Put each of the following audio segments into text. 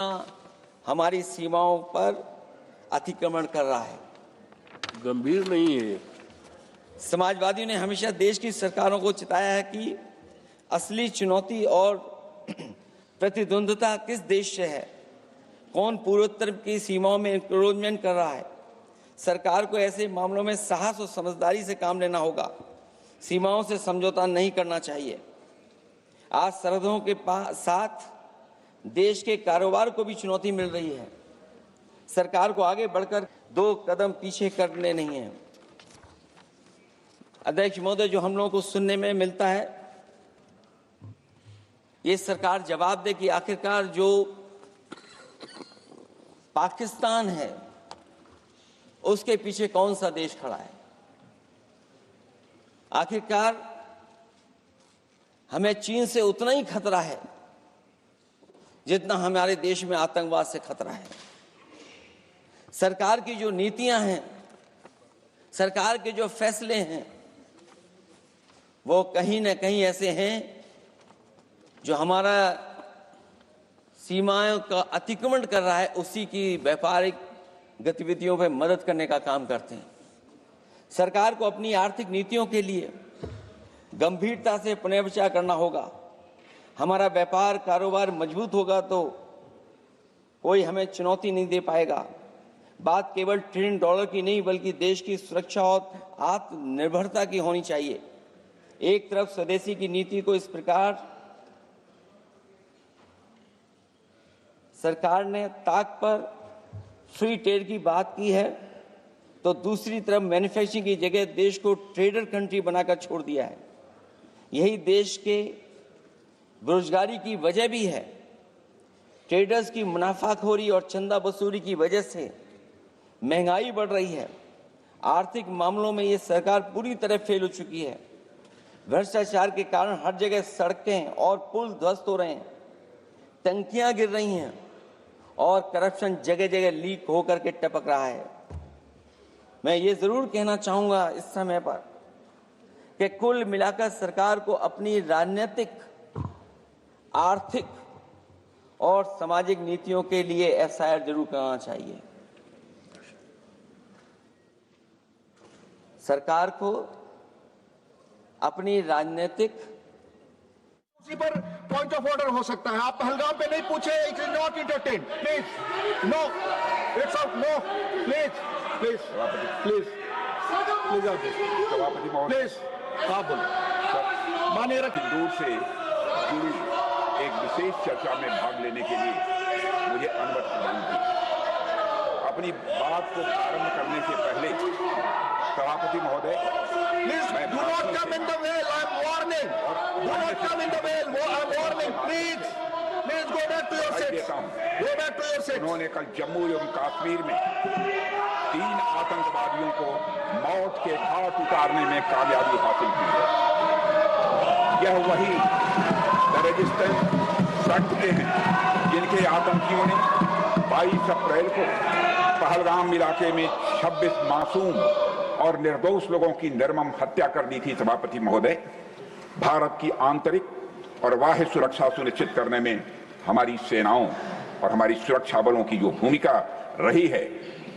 हमारी सीमाओं पर अतिक्रमण कर रहा है। गंभीर नहीं है। समाजवादियों ने हमेशा देश की सरकारों को चिताया है कि असली चुनौती और प्रतिद्वंद्विता किस देश से है, कौन पूर्वोत्तर की सीमाओं में इंक्रोचमेंट कर रहा है। सरकार को ऐसे मामलों में साहस और समझदारी से काम लेना होगा, सीमाओं से समझौता नहीं करना चाहिए। आज सरहदों के साथ देश के कारोबार को भी चुनौती मिल रही है। सरकार को आगे बढ़कर 2 कदम पीछे करने नहीं है। अध्यक्ष महोदय, जो हम लोगों को सुनने में मिलता है, ये सरकार जवाब दे कि आखिरकार जो पाकिस्तान है उसके पीछे कौन सा देश खड़ा है। आखिरकार हमें चीन से उतना ही खतरा है जितना हमारे देश में आतंकवाद से खतरा है। सरकार की जो नीतियां हैं, सरकार के जो फैसले हैं, वो कहीं न कहीं ऐसे हैं जो हमारा सीमाओं का अतिक्रमण कर रहा है, उसी की व्यापारिक गतिविधियों में मदद करने का काम करते हैं। सरकार को अपनी आर्थिक नीतियों के लिए गंभीरता से पुनर्विचार करना होगा। हमारा व्यापार कारोबार मजबूत होगा तो कोई हमें चुनौती नहीं दे पाएगा। बात केवल $1 ट्रिलियन की नहीं, बल्कि देश की सुरक्षा और आत्मनिर्भरता की होनी चाहिए। एक तरफ स्वदेशी की नीति को इस प्रकार सरकार ने ताक पर फ्री ट्रेड की बात की है, तो दूसरी तरफ मैन्युफैक्चरिंग की जगह देश को ट्रेडर कंट्री बनाकर छोड़ दिया है। यही देश के बेरोजगारी की वजह भी है। ट्रेडर्स की मुनाफाखोरी और चंदा वसूली की वजह से महंगाई बढ़ रही है। आर्थिक मामलों में ये सरकार पूरी तरह फेल हो चुकी है। भ्रष्टाचार के कारण हर जगह सड़कें और पुल ध्वस्त हो रहे हैं, टंकियां गिर रही हैं और करप्शन जगह जगह लीक होकर के टपक रहा है। मैं ये जरूर कहना चाहूंगा इस समय पर कि कुल मिलाकर सरकार को अपनी राजनीतिक, आर्थिक और सामाजिक नीतियों के लिए एफआईआर जरूर करना चाहिए। सरकार को अपनी राजनीतिक उसी पर पॉइंट ऑफ ऑर्डर हो सकता है। आप पहलगाम पे नहीं पूछे, it is not entertain, please no, it's out, no, please please please सभापति महोदय, प्लीज आप बोलो। माननीय दूर से जुड़ी एक विशेष चर्चा में भाग लेने के लिए मुझे अनुमति प्रदान की। अपनी बात को प्रारंभ करने से पहले सभापति महोदय, please do not come in the way, I am warning, do not come in the way, I am warning, please please go back to your seat, go back to your seat. उन्होंने कल जम्मू एवं कश्मीर में 3 आतंकवादियों को मौत के घाट उतारने में कामयाबी हासिल की है। यह वही रेजिस्टेंस फ्रंट के हैं जिनके आतंकियों ने 22 अप्रैल को पहलगाम इलाके में 26 मासूम और निर्दोष लोगों की निर्मम हत्या कर दी थी। सभापति महोदय, भारत की आंतरिक और बाह्य सुरक्षा सुनिश्चित करने में हमारी सेनाओं और हमारी सुरक्षा बलों की जो भूमिका रही है,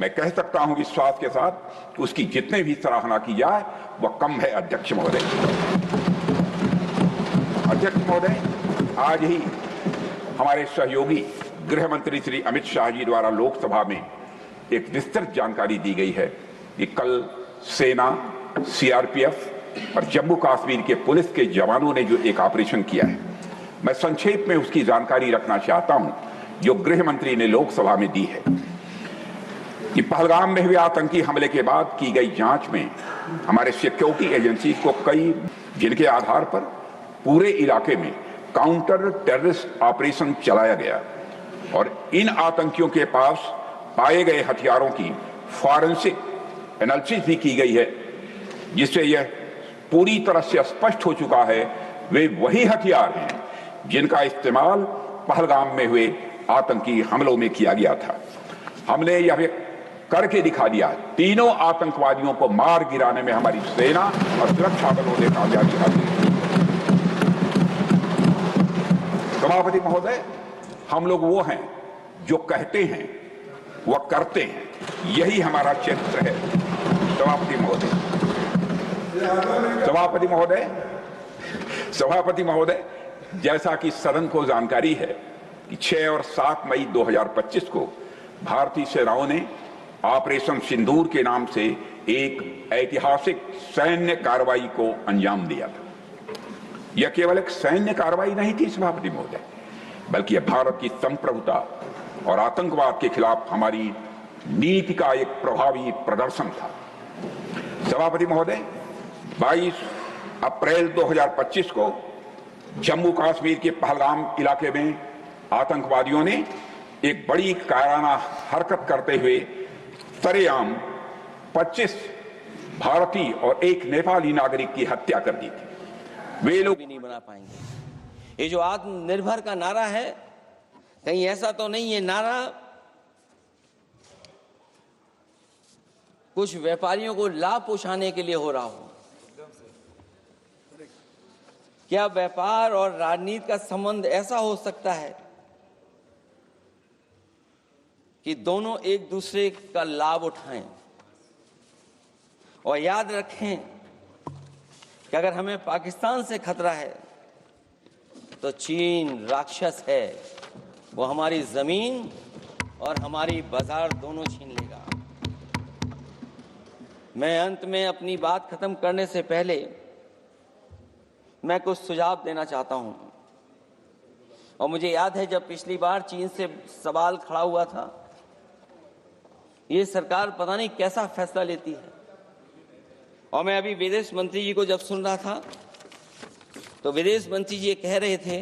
मैं कह सकता हूं विश्वास के साथ, उसकी जितने भी सराहना की जाए वह कम है। अध्यक्ष महोदय, आज ही हमारे सहयोगी गृह मंत्री श्री अमित शाह जी द्वारा लोकसभा में एक विस्तृत जानकारी दी गई है कि कल सेना, सीआरपीएफ और जम्मू कश्मीर के पुलिस के जवानों ने जो एक ऑपरेशन किया है, मैं संक्षेप में उसकी जानकारी रखना चाहता हूं जो गृह मंत्री ने लोकसभा में दी है कि पहलगाम में हुए आतंकी हमले के बाद की गई जांच में हमारे सिक्योरिटी एजेंसी को कई, जिनके आधार पर पूरे इलाके में काउंटर टेररिस्ट ऑपरेशन चलाया गया और इन आतंकियों के पास पाए गए हथियारों की फॉरेंसिक एनालिसिस भी की गई है, जिससे यह पूरी तरह से स्पष्ट हो चुका है वे वही हथियार हैं जिनका इस्तेमाल पहलगाम में हुए आतंकी हमलों में किया गया था। हमने यह करके दिखा दिया, तीनों आतंकवादियों को मार गिराने में हमारी सेना और सुरक्षा बलों ने कामयाबी हासिल की। सभापति महोदय, हम लोग वो हैं जो कहते हैं वह करते हैं, यही हमारा चरित्र है। सभापति महोदय, जैसा कि सदन को जानकारी है कि 6 और 7 मई 2025 को भारतीय सेनाओं ने ऑपरेशन सिंदूर के नाम से एक ऐतिहासिक सैन्य कार्रवाई को अंजाम दिया था। यह केवल एक सैन्य कार्रवाई नहीं थी सभापति महोदय, बल्कि यह भारत की संप्रभुता और आतंकवाद के खिलाफ हमारी नीति का एक प्रभावी प्रदर्शन था। सभापति महोदय, 22 अप्रैल 2025 को जम्मू कश्मीर के पहलगाम इलाके में आतंकवादियों ने एक बड़ी कायराना हरकत करते हुए सरेआम 25 भारतीय और एक नेपाली नागरिक की हत्या कर दी थी। वे लोग भी नहीं बना पाएंगे। ये जो आत्मनिर्भर का नारा है, कहीं ऐसा तो नहीं है नारा कुछ व्यापारियों को लाभ पहुंचाने के लिए हो रहा हो? क्या व्यापार और राजनीति का संबंध ऐसा हो सकता है कि दोनों एक दूसरे का लाभ उठाएं? और याद रखें कि अगर हमें पाकिस्तान से खतरा है तो चीन राक्षस है, वो हमारी जमीन और हमारी बाजार दोनों छीन लेगा। मैं अंत में अपनी बात खत्म करने से पहले मैं कुछ सुझाव देना चाहता हूं। और मुझे याद है जब पिछली बार चीन से सवाल खड़ा हुआ था, ये सरकार पता नहीं कैसा फैसला लेती है। और मैं अभी विदेश मंत्री जी को जब सुन रहा था तो विदेश मंत्री जी ये कह रहे थे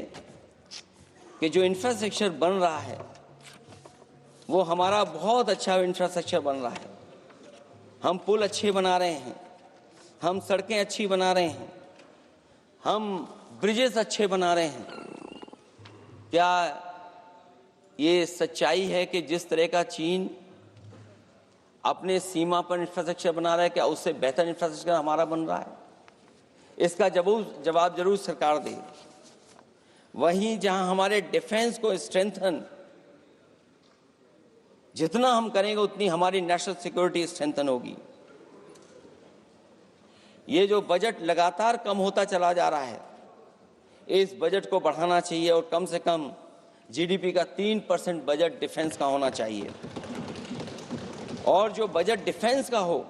कि जो इंफ्रास्ट्रक्चर बन रहा है वो हमारा बहुत अच्छा इंफ्रास्ट्रक्चर बन रहा है। हम पुल अच्छे बना रहे हैं, हम सड़कें अच्छी बना रहे हैं, हम ब्रिजेस अच्छे बना रहे हैं। क्या ये सच्चाई है कि जिस तरह का चीन अपने सीमा पर इंफ्रास्ट्रक्चर बना रहा है, क्या उससे बेहतर इंफ्रास्ट्रक्चर हमारा बन रहा है? इसका जवाब जरूर सरकार दे। वहीं जहां हमारे डिफेंस को स्ट्रेंथन जितना हम करेंगे उतनी हमारी नेशनल सिक्योरिटी स्ट्रेंथन होगी। ये जो बजट लगातार कम होता चला जा रहा है, इस बजट को बढ़ाना चाहिए और कम से कम जीडीपी का 3% बजट डिफेंस का होना चाहिए। और जो बजट डिफेंस का हो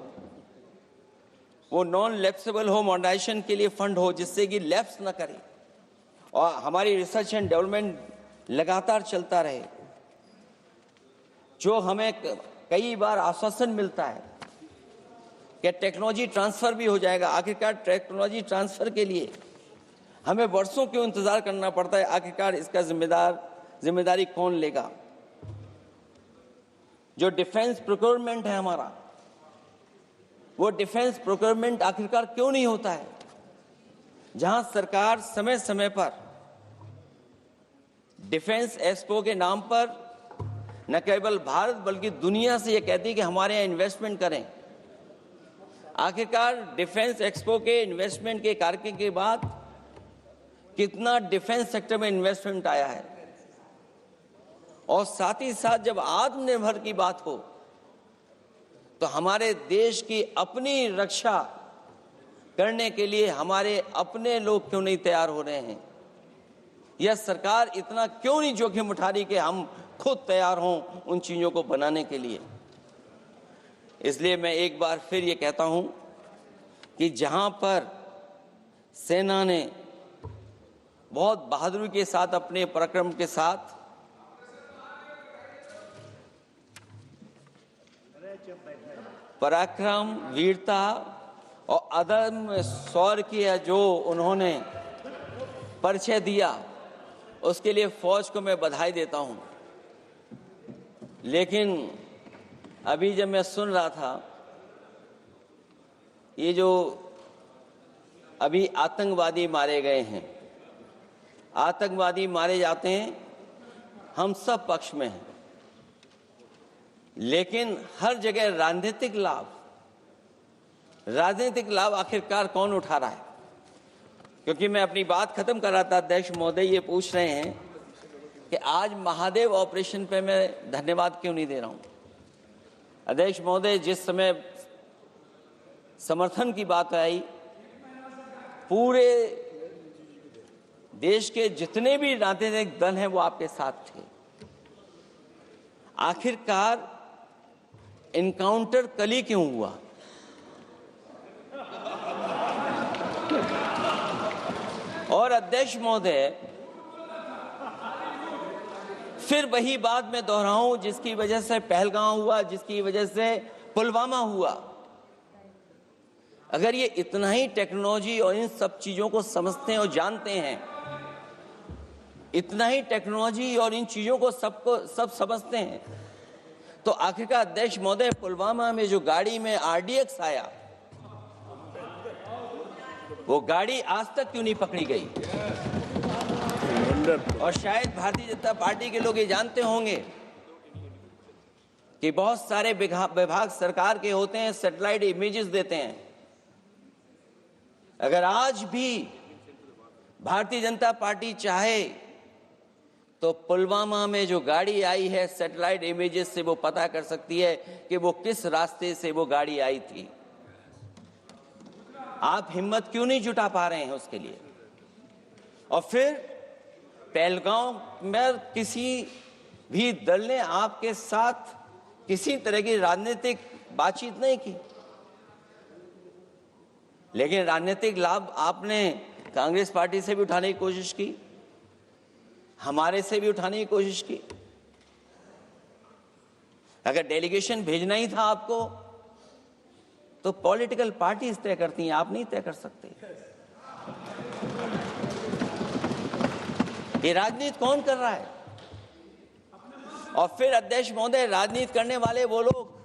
वो नॉन लैप्सेबल हो, मॉडर्नाइजेशन के लिए फंड हो जिससे कि लैप्स ना करे और हमारी रिसर्च एंड डेवलपमेंट लगातार चलता रहे। जो हमें कई बार आश्वासन मिलता है कि टेक्नोलॉजी ट्रांसफर भी हो जाएगा, आखिरकार टेक्नोलॉजी ट्रांसफर के लिए हमें वर्षों क्यों इंतजार करना पड़ता है? आखिरकार इसका जिम्मेदारी कौन लेगा? जो डिफेंस प्रोक्योरमेंट है हमारा, वो डिफेंस प्रोक्योरमेंट आखिरकार क्यों नहीं होता है? जहां सरकार समय समय पर डिफेंस एक्सपो के नाम पर न केवल भारत बल्कि दुनिया से ये कहती है कि हमारे यहाँ इन्वेस्टमेंट करें। आखिरकार डिफेंस एक्सपो के इन्वेस्टमेंट के कार्यक्रम के बाद कितना डिफेंस सेक्टर में इन्वेस्टमेंट आया है? और साथ ही साथ जब आत्मनिर्भर की बात हो तो हमारे देश की अपनी रक्षा करने के लिए हमारे अपने लोग क्यों नहीं तैयार हो रहे हैं? यह सरकार इतना क्यों नहीं जोखिम उठा रही कि हम खुद तैयार हों उन चीजों को बनाने के लिए? इसलिए मैं एक बार फिर ये कहता हूं कि जहां पर सेना ने बहुत बहादुरी के साथ अपने पराक्रम के साथ पराक्रम, वीरता और अदम्य शौर्य की जो उन्होंने परिचय दिया, उसके लिए फौज को मैं बधाई देता हूं। लेकिन अभी जब मैं सुन रहा था, ये जो अभी आतंकवादी मारे गए हैं, आतंकवादी मारे जाते हैं, हम सब पक्ष में हैं, लेकिन हर जगह राजनीतिक लाभ आखिरकार कौन उठा रहा है? क्योंकि मैं अपनी बात खत्म कर रहा था, अध्यक्ष महोदय ये पूछ रहे हैं कि आज महादेव ऑपरेशन पे मैं धन्यवाद क्यों नहीं दे रहा हूं। अध्यक्ष महोदय, जिस समय समर्थन की बात आई, पूरे देश के जितने भी राजनीतिक दल हैं वो आपके साथ थे। आखिरकार इनकाउंटर कल ही क्यों हुआ? और अध्यक्ष महोदय, फिर वही बात मैं दोहराऊं जिसकी वजह से पहलगांव हुआ, जिसकी वजह से पुलवामा हुआ। अगर ये इतना ही टेक्नोलॉजी और इन सब चीजों को समझते हैं और जानते हैं, इतना ही टेक्नोलॉजी और इन चीजों को सब समझते हैं, तो आखिरकार अध्यक्ष महोदय, पुलवामा में जो गाड़ी में RDX आया, वो गाड़ी आज तक क्यों नहीं पकड़ी गई? और शायद भारतीय जनता पार्टी के लोग ये जानते होंगे कि बहुत सारे विभाग सरकार के होते हैं, सैटेलाइट इमेजेस देते हैं। अगर आज भी भारतीय जनता पार्टी चाहे तो पुलवामा में जो गाड़ी आई है, सैटेलाइट इमेजेस से वो पता कर सकती है कि वो किस रास्ते से वो गाड़ी आई थी। आप हिम्मत क्यों नहीं जुटा पा रहे हैं उसके लिए? और फिर पहलगांव में किसी भी दल ने आपके साथ किसी तरह की राजनीतिक बातचीत नहीं की, लेकिन राजनीतिक लाभ आपने कांग्रेस पार्टी से भी उठाने की कोशिश की, हमारे से भी उठाने की कोशिश की। अगर डेलीगेशन भेजना ही था आपको तो पॉलिटिकल पार्टीज तय करती हैं, आप नहीं तय कर सकते। ये राजनीति कौन कर रहा है? और फिर अध्यक्ष महोदय, राजनीति करने वाले वो लोग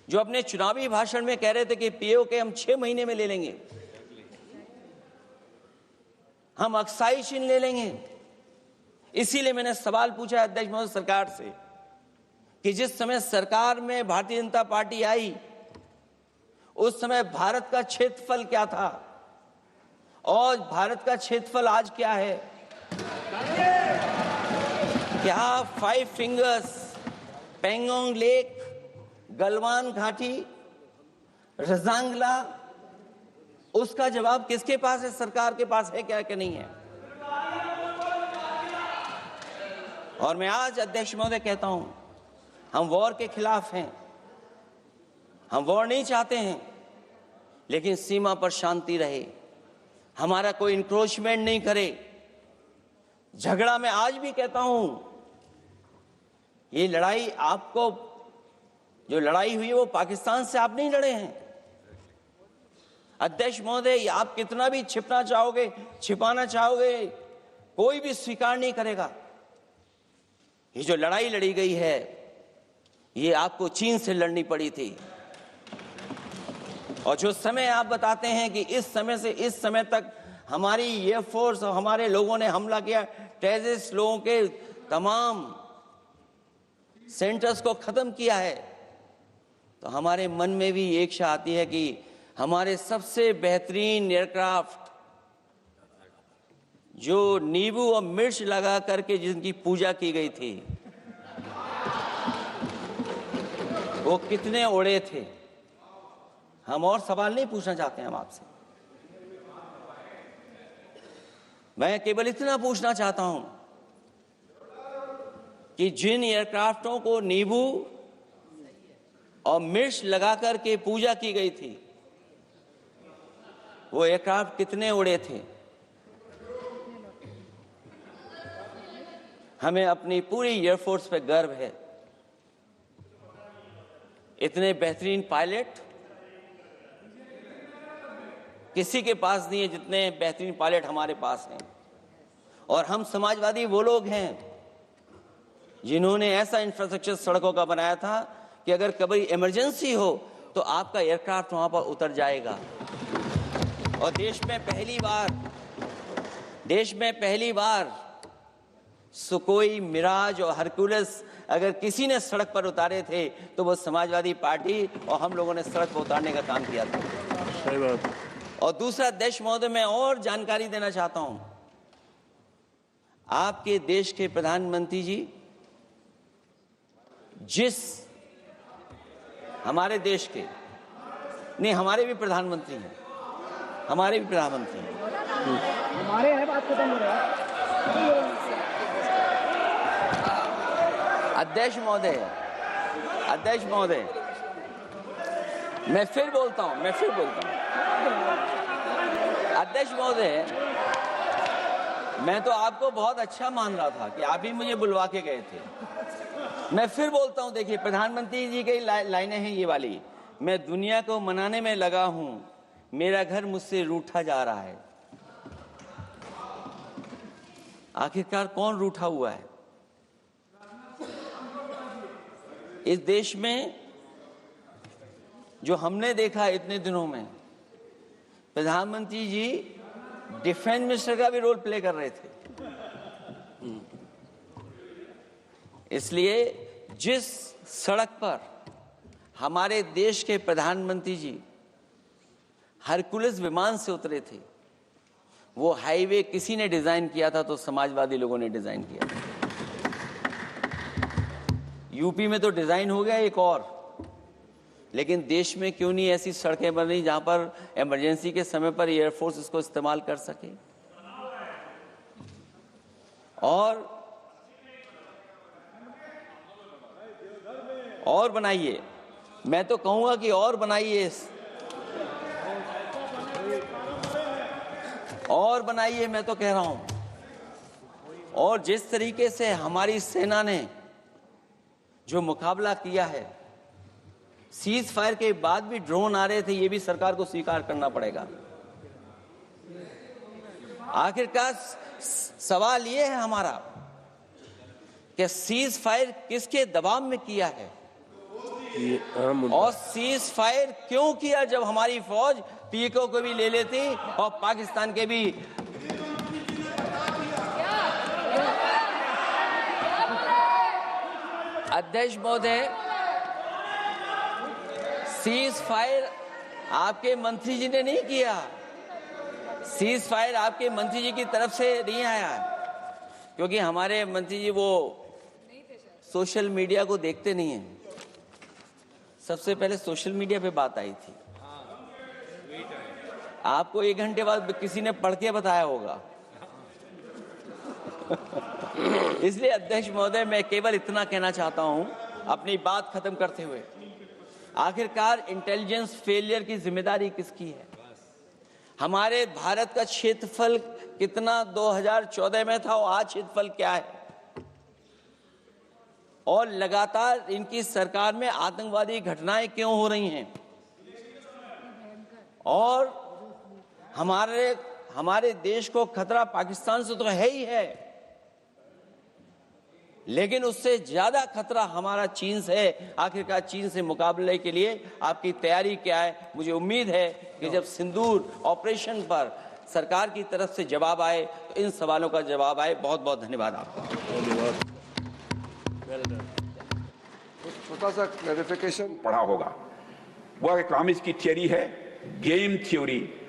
जो अपने चुनावी भाषण में कह रहे थे कि POK हम 6 महीने में ले लेंगे, हम अक्साई चिन्ह ले लेंगे। इसीलिए मैंने सवाल पूछा अध्यक्ष महोदय सरकार से कि जिस समय सरकार में भारतीय जनता पार्टी आई, उस समय भारत का क्षेत्रफल क्या था और भारत का क्षेत्रफल आज क्या है? क्या 5 फिंगर्स, पेंगोंग लेक, गलवान घाटी, रजांगला, उसका जवाब किसके पास है? सरकार के पास है क्या कि नहीं है? और मैं आज अध्यक्ष महोदय कहता हूं, हम वॉर के खिलाफ हैं, हम वॉर नहीं चाहते हैं, लेकिन सीमा पर शांति रहे, हमारा कोई इंक्रोचमेंट नहीं करे। झगड़ा मैं आज भी कहता हूं, ये लड़ाई आपको, जो लड़ाई हुई है वो पाकिस्तान से आप नहीं लड़े हैं। अध्यक्ष महोदय, आप कितना भी छिपना चाहोगे, छिपाना चाहोगे, कोई भी स्वीकार नहीं करेगा। ये जो लड़ाई लड़ी गई है, ये आपको चीन से लड़नी पड़ी थी। और जो समय आप बताते हैं कि इस समय से इस समय तक हमारी एयरफोर्स और हमारे लोगों ने हमला किया, टेररिस्ट लोगों के तमाम सेंटर्स को खत्म किया है, तो हमारे मन में भी एक इच्छा आती है कि हमारे सबसे बेहतरीन एयरक्राफ्ट जो नींबू और मिर्च लगा करके जिनकी पूजा की गई थी, वो कितने उड़े थे? हम और सवाल नहीं पूछना चाहते हैं हम आपसे, मैं केवल इतना पूछना चाहता हूं कि जिन एयरक्राफ्टों को नींबू और मिर्च लगाकर के पूजा की गई थी, वो एयरक्राफ्ट कितने उड़े थे? हमें अपनी पूरी एयरफोर्स पे गर्व है। इतने बेहतरीन पायलट किसी के पास नहीं है जितने बेहतरीन पायलट हमारे पास हैं। और हम समाजवादी वो लोग हैं जिन्होंने ऐसा इंफ्रास्ट्रक्चर सड़कों का बनाया था कि अगर कभी इमरजेंसी हो तो आपका एयरक्राफ्ट वहां पर उतर जाएगा। और देश में पहली बार सुकोई, मिराज और हरकुलस अगर किसी ने सड़क पर उतारे थे तो वो समाजवादी पार्टी और हम लोगों ने सड़क पर उतारने का काम किया था। सही बात। और दूसरा, अध्यक्ष महोदय, मैं और जानकारी देना चाहता हूं, आपके देश के प्रधानमंत्री जी जिस हमारे देश के नहीं, हमारे भी प्रधानमंत्री हैं, हमारे भी प्रधानमंत्री हैं, हमारे है बात खत्म हो रहा है। अध्यक्ष महोदय, अध्यक्ष महोदय, मैं फिर बोलता हूं, अध्यक्ष महोदय, मैं तो आपको बहुत अच्छा मान रहा था कि आप ही मुझे बुलवा के गए थे। मैं फिर बोलता हूं, देखिए प्रधानमंत्री जी की लाइनें हैं ये वाली, मैं दुनिया को मनाने में लगा हूं, मेरा घर मुझसे रूठा जा रहा है। आखिरकार कौन रूठा हुआ है? इस देश में जो हमने देखा इतने दिनों में, प्रधानमंत्री जी डिफेंस मिनिस्टर का भी रोल प्ले कर रहे थे। इसलिए जिस सड़क पर हमारे देश के प्रधानमंत्री जी हरकुलिस विमान से उतरे थे, वो हाईवे किसी ने डिजाइन किया था तो समाजवादी लोगों ने डिजाइन किया था। यूपी में तो डिजाइन हो गया एक और, लेकिन देश में क्यों नहीं ऐसी सड़कें बन रही जहां पर इमरजेंसी के समय पर एयरफोर्स इसको इस्तेमाल कर सके? और बनाइए, मैं तो कहूंगा कि और बनाइए, और बनाइए, मैं तो कह रहा हूं। और जिस तरीके से हमारी सेना ने जो मुकाबला किया है, सीज फायर के बाद भी ड्रोन आ रहे थे, ये भी सरकार को स्वीकार करना पड़ेगा। आखिरकार सवाल ये है हमारा कि सीज फायर किसके दबाव में किया है और सीज फायर क्यों किया जब हमारी फौज पीको को भी ले लेती और पाकिस्तान के भी। अध्यक्ष महोदय, सीज फायर आपके मंत्री जी ने नहीं किया, सीज फायर आपके मंत्री जी की तरफ से नहीं आया, क्योंकि हमारे मंत्री जी वो सोशल मीडिया को देखते नहीं हैं। सबसे पहले सोशल मीडिया पे बात आई थी, आपको 1 घंटे बाद किसी ने पढ़ के बताया होगा। इसलिए अध्यक्ष महोदय, मैं केवल इतना कहना चाहता हूं अपनी बात खत्म करते हुए, आखिरकार इंटेलिजेंस फेलियर की जिम्मेदारी किसकी है? हमारे भारत का क्षेत्रफल कितना 2014 में था और आज क्षेत्रफल क्या है? और लगातार इनकी सरकार में आतंकवादी घटनाएं क्यों हो रही हैं? और हमारे देश को खतरा पाकिस्तान से तो है ही है, लेकिन उससे ज्यादा खतरा हमारा चीन से है। आखिरकार चीन से मुकाबले के लिए आपकी तैयारी क्या है? मुझे उम्मीद है कि जब सिंदूर ऑपरेशन पर सरकार की तरफ से जवाब आए तो इन सवालों का जवाब आए। बहुत बहुत धन्यवाद आपका। छोटा सा क्लैरिफिकेशन पढ़ा होगा, वह इकोनॉमिक्स की थियरी है, गेम थ्योरी।